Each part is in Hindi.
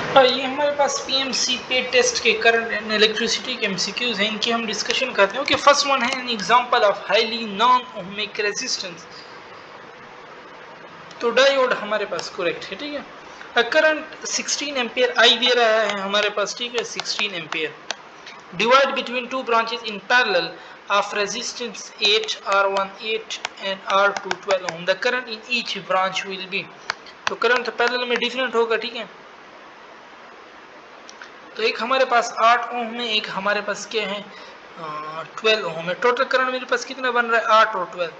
ये हमारे पास पीएमसी पे टेस्ट के करंट एंड इलेक्ट्रिसिटी के एमसीक्यूज हैं, इनकी हम डिस्कशन करते हैं। ओके, फर्स्ट वन है an example of highly non ohmic resistance. तो डायोड हमारे पास करेक्ट है, ठीक है। करंट 16 एम्पियर आई दे रहा है हमारे पास, ठीक है, 16 ampere divide between two branches in parallel of resistance 8 R1 8 and R2 12 ohm. The current in each branch will be, तो करंट तो पैरेलल में डिफरेंट होगा, ठीक है। तो एक हमारे पास 8 ओम में, एक हमारे पास क्या है 12 ओम है। टोटल करंट मेरे पास कितना बन रहा है 8 और 12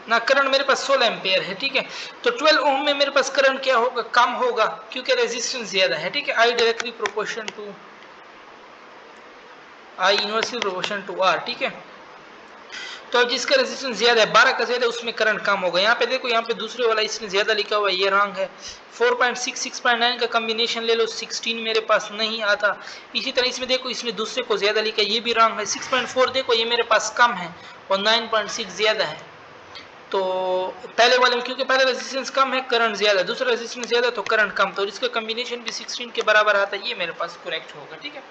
ना, करंट मेरे पास 16 एम्पियर है, ठीक है। तो 12 ओम में मेरे पास करंट क्या होगा, कम होगा, क्योंकि रेजिस्टेंस ज्यादा है, ठीक है। I directly proportion to I inversely proportion to R, ठीक है। तो अब जिसका रेजिस्टेंस ज्यादा है 12 का ज्यादा, उसमें करंट कम होगा। यहाँ पे देखो, यहाँ पे दूसरे वाला इसने ज्यादा लिखा हुआ है, ये रॉन्ग है। 4.6 6.9 का कॉम्बिनेशन ले लो, 16 मेरे पास नहीं आता। इसी तरह इसमें देखो, इसने दूसरे को ज्यादा लिखा है, ये भी रॉन्ग है। 6.4 देखो, ये मेरे पास कम है और 9.6 ज्यादा है। तो पहले वाले में क्योंकि पहले रेजिस्टेंस कम है, करंट ज्यादा, दूसरा रेजिस्टेंस ज्यादा तो करंट कम, तो इसका कॉम्बिनेशन भी 16 के बराबर आता है, ये मेरे पास करेक्ट होगा, ठीक है।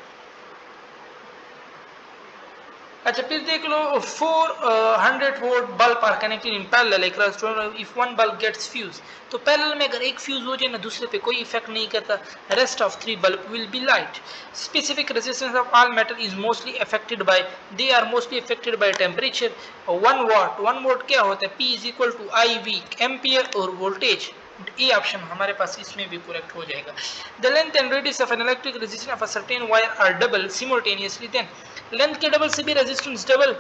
अच्छा, फिर देख लो 400 volt bulb are connected in parallel across 12 if one bulb gets fuse. तो पैरेलल में अगर एक फ्यूज हो जाए ना, दूसरे पे कोई इफेक्ट नहीं करता, rest of 3 bulb will be light. Specific resistance of all metal is mostly affected by, they are mostly affected by temperature. 1 watt, 1 watt क्या होता है, P is equal to I V ampere और वोल्टेज। ए ऑप्शन हमारे पास इसमें भी करेक्ट हो जाएगा। The length and radius of an electric resistance of a certain wire are double simultaneously, then length के डबल से भी रेजिस्टेंस डबल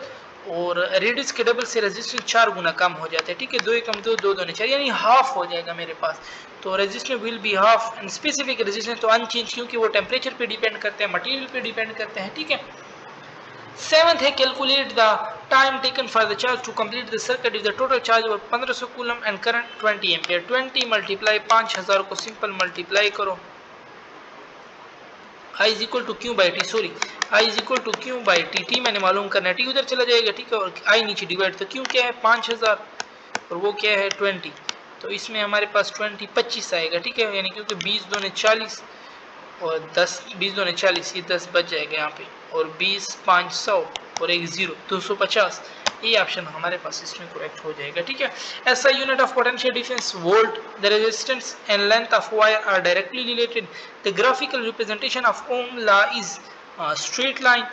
और रेडियस के डबल से रेजिस्टेंस 4 गुना कम हो जाता है, ठीक है। 2 एकम 2 2 2 4 यानी हाफ हो जाएगा मेरे पास। तो resistance will be half and specific resistance तो अनचेंज, क्योंकि वो टेम्परेचर पे डिपेंड करते हैं, मटेरियल पे डिपेंड करते हैं, ठीक है। सेवंथ है calculate the time taken for the charge to complete the circuit if the total charge were 1500 coulomb and current 20 ampere. 20 multiply 5000 को सिंपल मल्टीप्लाई करो, I is equal to Q by T, sorry I is equal to Q by T. T मैंने मालूम करना है, टी उधर चला जाएगा, ठीक है, और I नीचे डिवाइड, तो क्यू क्या है 5000 और वो क्या है 20, तो इसमें हमारे पास 20 25 आएगा, ठीक है। यानी क्योंकि 20 दूने 40 और 10 20 दूने 40, ये 10 बच जाएगा यहाँ पे, और 20 500 और एक 0 250। ये ऑप्शन हमारे पास इसमें करेक्ट हो जाएगा, ठीक है। ऐसा unit of potential difference volt, the resistance and length of wire are directly related. The graphical representation of Ohm law is straight line.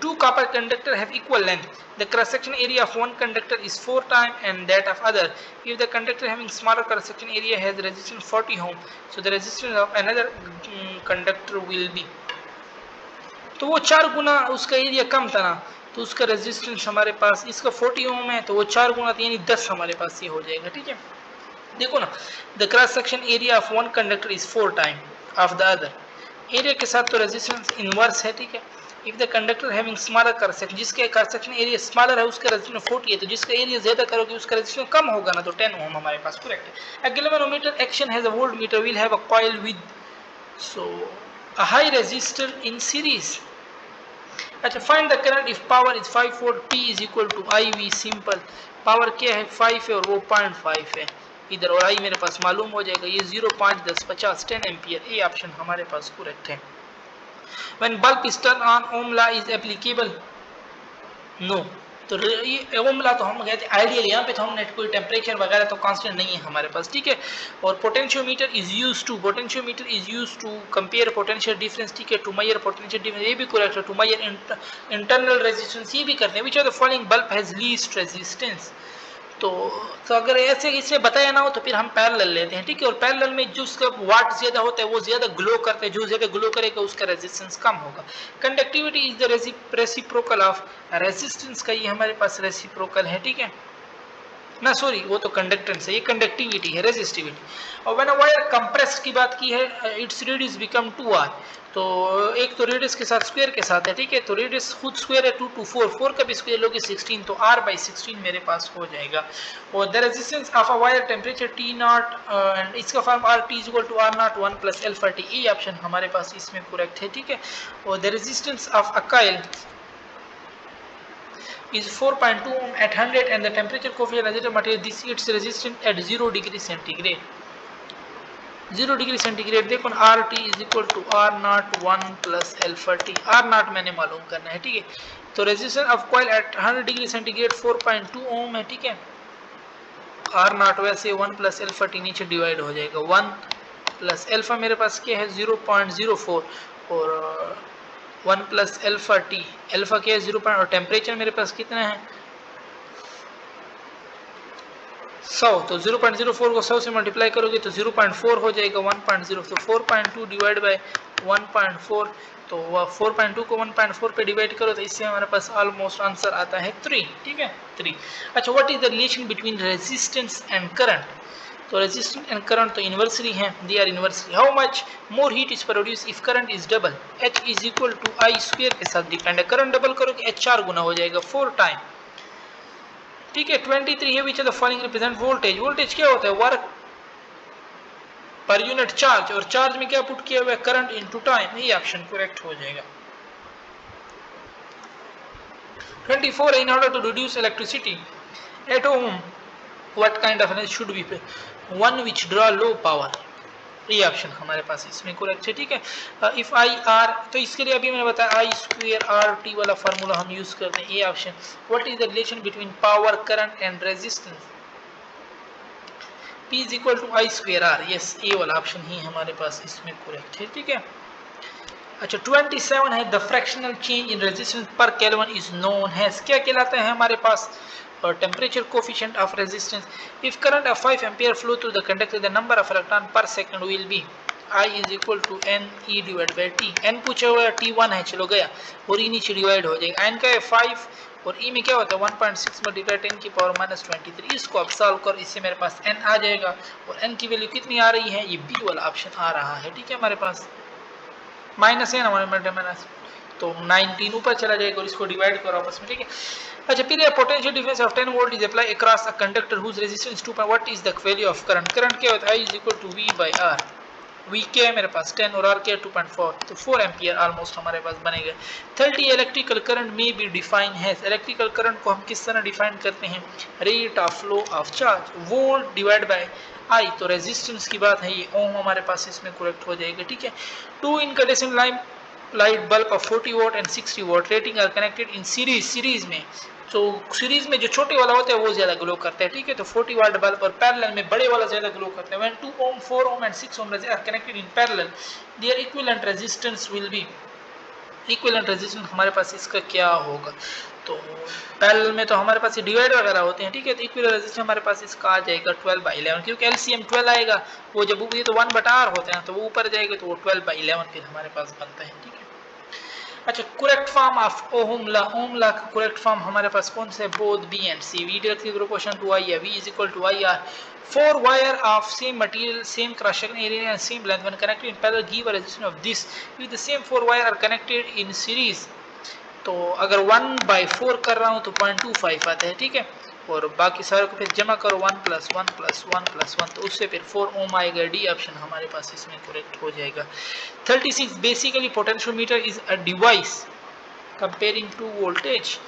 Two copper conductor have equal length. The cross section area of one conductor is 4 times and that of other. If the conductor having smaller cross section area has resistance 40 ohm, so the resistance of another conductor will be, तो वो 4 गुना उसका एरिया कम था ना, तो उसका रेजिस्टेंस हमारे पास, इसका 40 ओम है तो वो 4 गुना था, यानी 10 हमारे पास ये हो जाएगा, ठीक है। देखो ना, the cross section area of one conductor is 4 time of the other. Area के साथ तो रेजिस्टेंस इनवर्स है, ठीक है। If the conductor having smaller cross section, जिसके क्रॉस सेक्शन एरिया स्मॉलर है उसका रेजिस्टेंस 40 है, तो जिसका एरिया ज्यादा करोगे उसका रेजिस्टेंस कम होगा ना, तो 10 ओम हमारे पास करेक्ट है। A galvanometer action has a voltmeter will have a coil with so a high resistor in series। अच्छा, find the current if power is 5 volt, P is equal to I V. Simple, power क्या है 5 है और वो 0.5 है इधर, और आई मेरे पास मालूम हो जाएगा, ये 0 5 10 50 10 एम्पियर। ये ऑप्शन हमारे पास करेक्ट है। When bulb is turn on, Ohm law is applicable, no. तो ये ओम लॉ तो हम कहते हैं आइडियल, यहाँ पे तो हमने कोई टेम्परेचर वगैरह तो कांस्टेंट नहीं है हमारे पास, ठीक है। और potentiometer is used to compare potential difference, ठीक है, टू मेजर पोटेंशियल डिफरेंस, ये भी करेक्ट है। टू मेजर इंटरनल रेजिस्टेंस, ये भी करते हैं। Which of the following bulb has least resistance. तो अगर ऐसे इसने बताया ना हो तो फिर हम पैरेलल लेते हैं, ठीक है। और पैरेलल में जो उसका वाट ज्यादा होता है वो ज्यादा ग्लो करता है, जो ज्यादा ग्लो करेगा उसका रेजिस्टेंस कम होगा। Conductivity is the reciprocal of resistance का, ये हमारे पास रेसिप्रोकल है, ठीक है ना, सॉरी वो तो कंडक्टेंस है, ये कंडक्टिविटी है, रेजिस्टिविटी। और व्हेन अ वायर कंप्रेस्ड की बात की है, इट्स रेडियस बिकम 2r। तो एक तो रेडियस के साथ स्क्वायर के साथ है, ठीक है। तो रेडियस खुद स्क्वायर है 2 to 4, 4 का भी स्क्वायर लोगे 16, तो r/16 मेरे पास हो जाएगा। और the resistance of a wire temperature T0 and इसका form RT = R0 1 + alpha T। ये ऑप्शन हमारे पास इसमें करेक्ट है, ठीक है। और the resistance of a coil is 4.2 ohm at 100 and the temperature coefficient of the material, this its resistance at 0 degree centigrade। 0 degree centigrade देखो ना, R T is equal to R naught 1 plus alpha T, R naught मैंने मालूम करना है, ठीक है। तो resistance of coil at 100 degree centigrade 4.2 ohm है, ठीक है। आर नॉट वैसे 1 प्लस एल्फा टी नीचे डिवाइड हो जाएगा, 1 प्लस एल्फा मेरे पास क्या है 0.04 और 1 प्लस एल्फा टी, एल्फा क्या है 0. और टेम्परेचर मेरे पास कितना है 100, तो 0.04 को 100 से मल्टीप्लाई करोगे तो 0.4 हो जाएगा 1.0, तो 4.2 डिवाइड बाय 1.4, तो 4.2 को 1.4 पे डिवाइड करो तो इससे हमारे पास ऑलमोस्ट आंसर आता है 3, ठीक है 3। अच्छा, what is the relation between resistance and current? तो रेजिस्टेंस एंड करंट तो इन्वर्सली हैं, they are inversely. How much more heat is produce if current is double? H is equal to I square के साथ डिपेंड है, करंट डबल करोगे H 4 गुना हो जाएगा 4 टाइम, ठीक है। 23 है, which are the following represent voltage? Voltage क्या होता है? वर्क पर यूनिट चार्ज, और चार्ज में क्या पुट किया हुआ है? करंट इनटू टाइम, ये ऑप्शन करेक्ट हो जाएगा। 24 in order to reduce electricity at home what kind of energy should be one which draw low power, ये ऑप्शन हमारे पास इसमें करेक्ट है, ठीक है। इफ आई आर, तो इसके लिए अभी मैंने बताया आई स्क्वायर आर टी वाला फार्मूला हम यूज करते हैं, ये option. What is the relation between power current and resistance? P is equal to I square R, yes ये वाला ऑप्शन ही हमारे पास इसमें करेक्ट है, ठीक है। अच्छा 27 है, the fractional change in resistance per kelvin is known has, क्या कहलाता है हमारे पास? Temperature coefficient of resistance. If current of 5 ampere flow through the conductor the number of electron per second will be I is equal to N E divide by T. N पूछा हुआ है, T1 है, चलो गया, और ई नीचे डिवाइड हो जाएगा। एन का है 5 और ई में क्या होता है 1.6 मल्टीप्लाई 10 की पावर माइनस 23, इसको आप सॉल्व कर, इससे मेरे पास एन आ जाएगा, और एन की वैल्यू कितनी आ रही है? ये बी वाला ऑप्शन आ रहा है, ठीक है। हमारे पास माइनस है ना, हमारे माइनस, तो 19 ऊपर चला जाएगा और इसको डिवाइड करो आपस में, ठीक है। अच्छा फिर potential difference of 10 volt is apply across a conductor whose resistance 2. What is the value of current? Current क्या होता है? I is equal to V by R, V क्या है मेरे पास 10 और आर क्या है 2.4, तो 4 एम्पियर ऑलमोस्ट हमारे पास बनेगा। 30 इलेक्ट्रिकल करंट में बी डिफाइन है, इलेक्ट्रिकल करंट को हम किस तरह डिफाइन करते हैं? Rate of flow of charge, volt divide by I, तो रेजिस्टेंस की बात है, ये ओम हमारे पास इसमें करेक्ट हो जाएगा, ठीक है। 2 incandescent light bulb of 40 watt and 60 watt rating are connected in series में, तो सीरीज में जो छोटे वाला होता है वो ज्यादा ग्लो करता है, ठीक है। तो 40 वाट बल्ब और पैरेलल में बड़े वाला ज्यादा ग्लो करता है। When 2 ohm 4 ohm and 6 ohm are connected in parallel their equivalent resistance will be, equivalent resistance हमारे पास इसका क्या होगा? तो पैरेलल में तो हमारे पास ये डिवाइड वगैरह होते हैं, ठीक है। तो इक्विवेलेंट रेजिस्टेंस हमारे पास इसका आ जाएगा 12/11, क्योंकि एलसीएम 12 आएगा, वो जब ये तो 1/r होते हैं तो वो ऊपर जाएगा, तो वो 12/11 फिर हमारे पास बनता है, ठीक है। अच्छा correct form of ohm law, ohm law का करेक्ट फॉर्म हमारे पास कौन से? Both B and C, V directly proportional to I है, v is equal to I R. 4 wire of same material same cross section area and same length when connected in parallel give a resistance of this if the same 4 wire are connected in series, तो अगर 1/4 कर रहा हूं तो 0.25 आता है, ठीक है। और बाकी सारे को फिर जमा करो 1 + 1 + 1 + 1, तो उससे फिर 4 ओम आएगा, डी ऑप्शन हमारे पास इसमें करेक्ट हो जाएगा। 36 basically potentiometer is a device comparing two voltage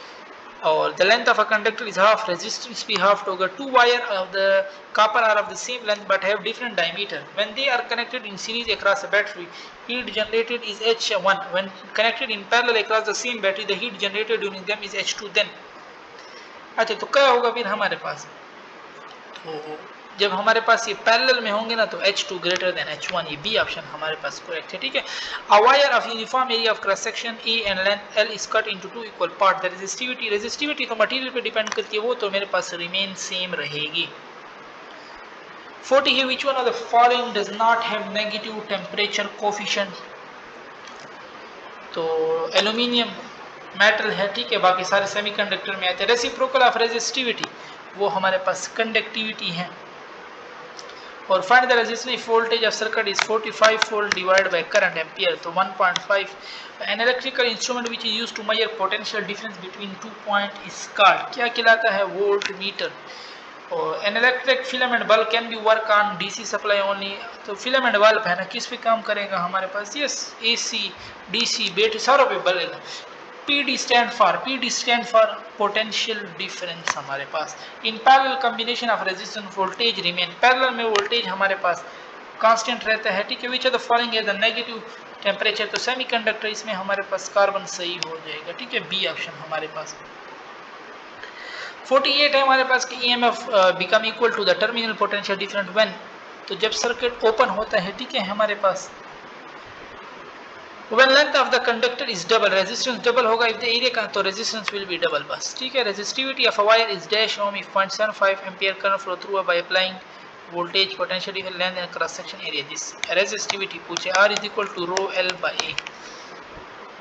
or the length of a conductor is half, resistance be half, to agar two wire of the copper are of the same length but have different diameter, when they are connected in series across a battery heat generated is H1, when connected in parallel across the same battery the heat generated during them is H2, then अच्छा तो क्या होगा फिर हमारे पास? तो जब हमारे पास ये पैरेलल में होंगे ना तो H2 ग्रेटर देन H1, ये बी ऑप्शन हमारे पास करेक्ट है, ठीक है। A wire of uniform area of cross section A and length L is cut into 2 equal part, the resistivity तो मटेरियल पे डिपेंड करती है, वो तो मेरे पास रिमेन सेम रहेगी। 40 है, which one of the following does not have negative temperature coefficient? तो एल्यूमिनियम मेटल है, ठीक है, बाकी सारे सेमीकंडक्टर में आते हैं। रेसिप्रोकल ऑफ रेजिस्टिविटी वो हमारे पास कंडक्टिविटी है। और find the resistance voltage of circuit is 45 volt divide by current ampere, तो 1.5। An electrical instrument which is used to measure potential difference between 2 point is called, क्या कहलाता है? Voltmeter. और an electric filament bulb can be work on DC supply only, तो फिलामेंट बल्ब है ना किस पे काम करेगा हमारे पास? यस एसी डीसी बैटरी सारों पे बलेगा। PD stand for potential difference हमारे पास। In parallel combination of resistance voltage remain, parallel में वोल्टेज हमारे पास कांस्टेंट रहता है, ठीक है। विच आर द फॉलोइंग है द नेगेटिव टेम्परेचर, तो सेमीकंडक्टर इसमें हमारे पास कार्बन सही हो जाएगा, ठीक है, बी ऑप्शन हमारे पास। 48 है हमारे पास कि EMF become equal to the terminal potential different when, तो जब सर्किट ओपन होता है, ठीक है, हमारे पास when length of the conductor is double, resistance double होगा, if the area का तो resistance will be double बस, ठीक है। resistivity of a wire is dash ohm if 0.75 ampere current flow through by applying voltage, potential difference, length and cross section area। जिस resistivity पूछे R is equal to rho L by A,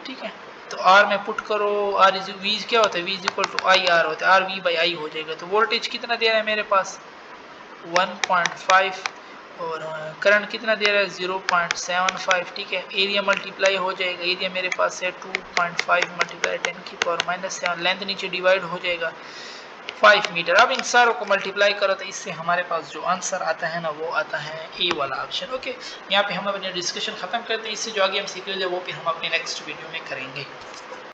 ठीक है। तो R में पुट करो, R is V क्या होता है, V is equal to I R होता है, R V by I हो जाएगा। तो वोल्टेज कितना दे रहा है मेरे पास 1.5 और करंट कितना दे रहा है 0.75, ठीक है। एरिया मल्टीप्लाई हो जाएगा, एरिया मेरे पास है 2.5 मल्टीप्लाई 10 की पावर -7, लेंथ नीचे डिवाइड हो जाएगा 5 मीटर। अब इन सारों को मल्टीप्लाई करो तो इससे हमारे पास जो आंसर आता है ना वो आता है ए वाला ऑप्शन, ओके। यहाँ पे हम अपने डिस्कशन खत्म करते हैं, इससे जो आगे हम सीख रहे हैं वो भी हम अपने नेक्स्ट वीडियो में करेंगे।